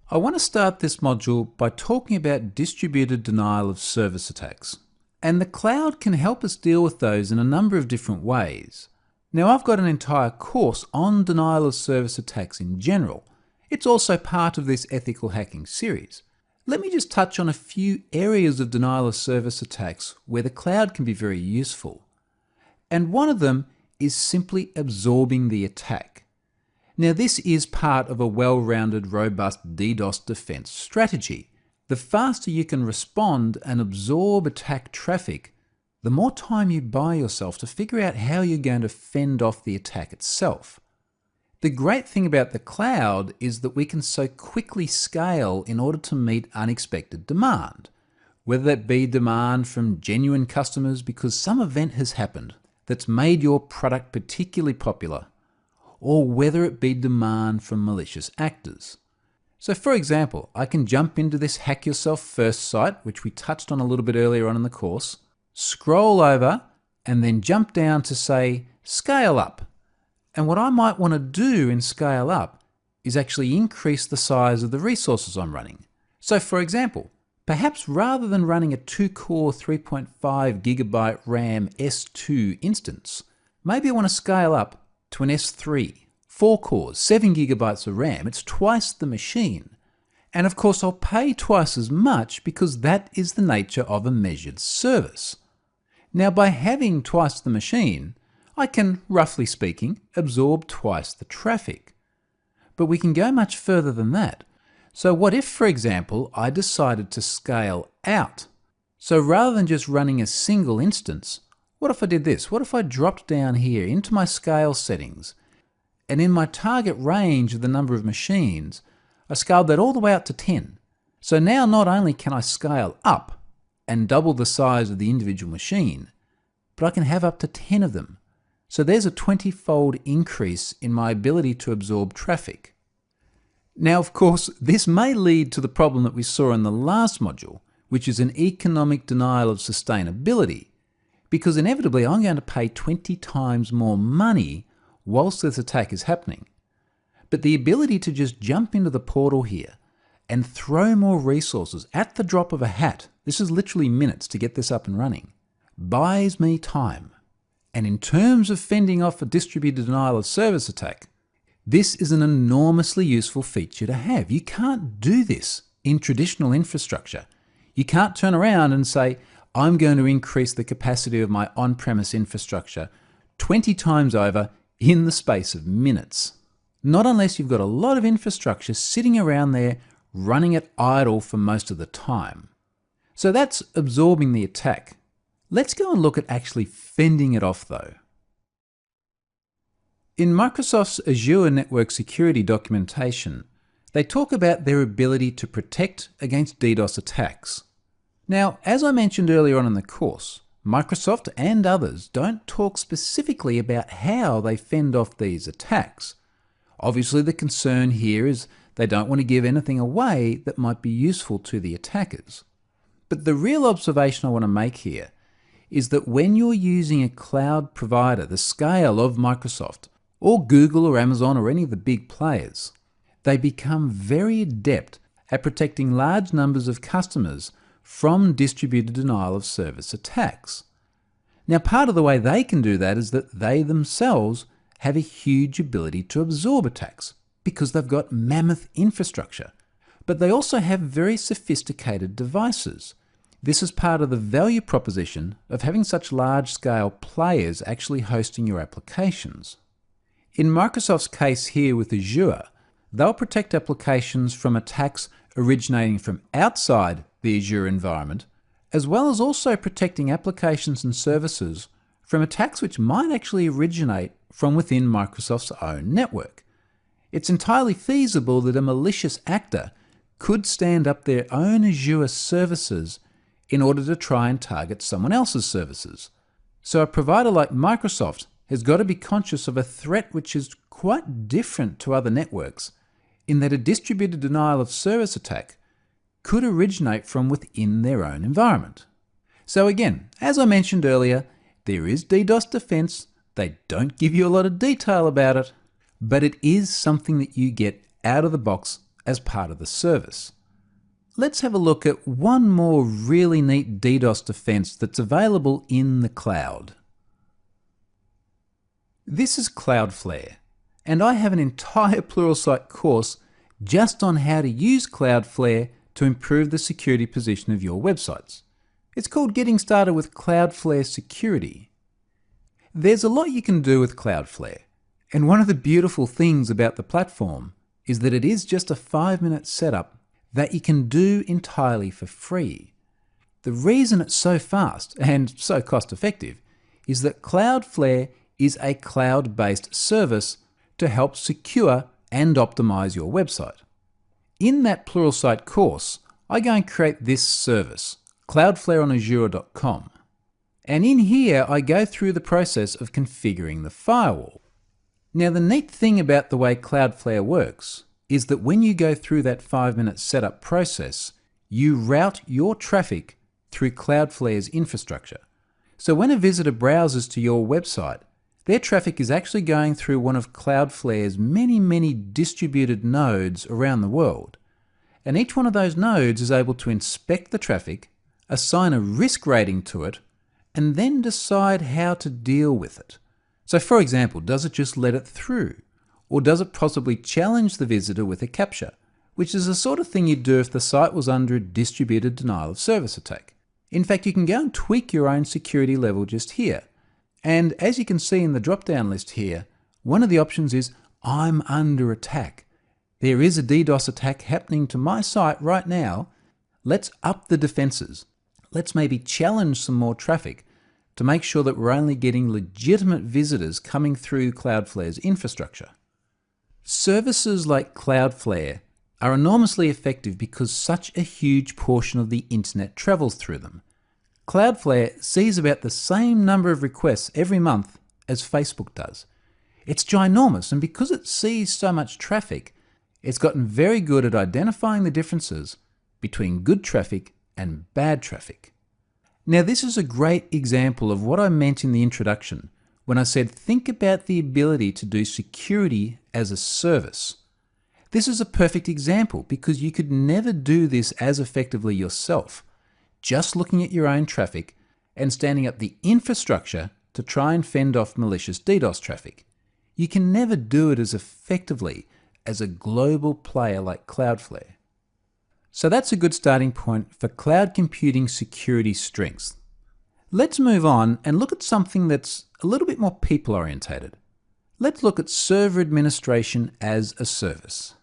I want to start this module by talking about distributed denial of service attacks. And the cloud can help us deal with those in a number of different ways. Now, I've got an entire course on denial of service attacks in general. It's also part of this ethical hacking series. Let me just touch on a few areas of denial of service attacks where the cloud can be very useful. And one of them is simply absorbing the attack. Now, this is part of a well-rounded, robust DDoS defense strategy. The faster you can respond and absorb attack traffic, the more time you buy yourself to figure out how you're going to fend off the attack itself. The great thing about the cloud is that we can so quickly scale in order to meet unexpected demand, whether that be demand from genuine customers because some event has happened that's made your product particularly popular, or whether it be demand from malicious actors. So for example, I can jump into this Hack Yourself First site, which we touched on a little bit earlier on in the course, scroll over, and then jump down to say, Scale Up. And what I might want to do in Scale Up is actually increase the size of the resources I'm running. So for example, perhaps rather than running a 2-core 3.5 gigabyte RAM S2 instance, maybe I want to scale up to an S3, 4 cores, 7 gigabytes of RAM. It's twice the machine. And of course, I'll pay twice as much because that is the nature of a measured service. Now, by having twice the machine, I can, roughly speaking, absorb twice the traffic. But we can go much further than that. So what if, for example, I decided to scale out? So rather than just running a single instance, what if I did this? What if I dropped down here into my scale settings, and in my target range of the number of machines, I scaled that all the way up to 10. So now not only can I scale up and double the size of the individual machine, but I can have up to 10 of them. So there's a 20-fold increase in my ability to absorb traffic. Now, of course, this may lead to the problem that we saw in the last module, which is an economic denial of sustainability, because inevitably I'm going to pay 20 times more money whilst this attack is happening. But the ability to just jump into the portal here and throw more resources at the drop of a hat, this is literally minutes to get this up and running, buys me time. And in terms of fending off a distributed denial of service attack, this is an enormously useful feature to have. You can't do this in traditional infrastructure. You can't turn around and say, I'm going to increase the capacity of my on-premise infrastructure 20 times over in the space of minutes. Not unless you've got a lot of infrastructure sitting around there running it idle for most of the time. So that's absorbing the attack. Let's go and look at actually fending it off though. In Microsoft's Azure Network Security documentation, they talk about their ability to protect against DDoS attacks. Now, as I mentioned earlier on in the course, Microsoft and others don't talk specifically about how they fend off these attacks. Obviously, the concern here is they don't want to give anything away that might be useful to the attackers. But the real observation I want to make here is that when you're using a cloud provider the scale of Microsoft, or Google or Amazon or any of the big players, they become very adept at protecting large numbers of customers from distributed denial of service attacks. Now, part of the way they can do that is that they themselves have a huge ability to absorb attacks because they've got mammoth infrastructure, but they also have very sophisticated devices. This is part of the value proposition of having such large-scale players actually hosting your applications. In Microsoft's case here with Azure, they'll protect applications from attacks originating from outside the Azure environment, as well as also protecting applications and services from attacks which might actually originate from within Microsoft's own network. It's entirely feasible that a malicious actor could stand up their own Azure services in order to try and target someone else's services. So a provider like Microsoft has got to be conscious of a threat which is quite different to other networks, in that a distributed denial of service attack could originate from within their own environment. So again, as I mentioned earlier, there is DDoS defense. They don't give you a lot of detail about it, but it is something that you get out of the box as part of the service. Let's have a look at one more really neat DDoS defense that's available in the cloud. This is Cloudflare, and I have an entire Pluralsight course just on how to use Cloudflare to improve the security position of your websites. It's called Getting Started with Cloudflare Security. There's a lot you can do with Cloudflare, and one of the beautiful things about the platform is that it is just a 5-minute setup that you can do entirely for free. The reason it's so fast and so cost effective is that Cloudflare is a cloud-based service to help secure and optimize your website. In that Pluralsight course, I go and create this service, cloudflareonazure.com. And in here, I go through the process of configuring the firewall. Now, the neat thing about the way Cloudflare works is that when you go through that 5-minute setup process, you route your traffic through Cloudflare's infrastructure. So when a visitor browses to your website, their traffic is actually going through one of Cloudflare's many distributed nodes around the world. And each one of those nodes is able to inspect the traffic, assign a risk rating to it, and then decide how to deal with it. So for example, does it just let it through? Or does it possibly challenge the visitor with a CAPTCHA, which is the sort of thing you'd do if the site was under a distributed denial of service attack. In fact, you can go and tweak your own security level just here. And as you can see in the drop-down list here, one of the options is I'm under attack. There is a DDoS attack happening to my site right now. Let's up the defenses. Let's maybe challenge some more traffic to make sure that we're only getting legitimate visitors coming through Cloudflare's infrastructure. Services like Cloudflare are enormously effective because such a huge portion of the internet travels through them. Cloudflare sees about the same number of requests every month as Facebook does. It's ginormous, and because it sees so much traffic, it's gotten very good at identifying the differences between good traffic and bad traffic. Now, this is a great example of what I meant in the introduction when I said think about the ability to do security as a service. This is a perfect example because you could never do this as effectively yourself, just looking at your own traffic and standing up the infrastructure to try and fend off malicious DDoS traffic. You can never do it as effectively as a global player like Cloudflare. So that's a good starting point for cloud computing security strengths. Let's move on and look at something that's a little bit more people orientated. Let's look at server administration as a service.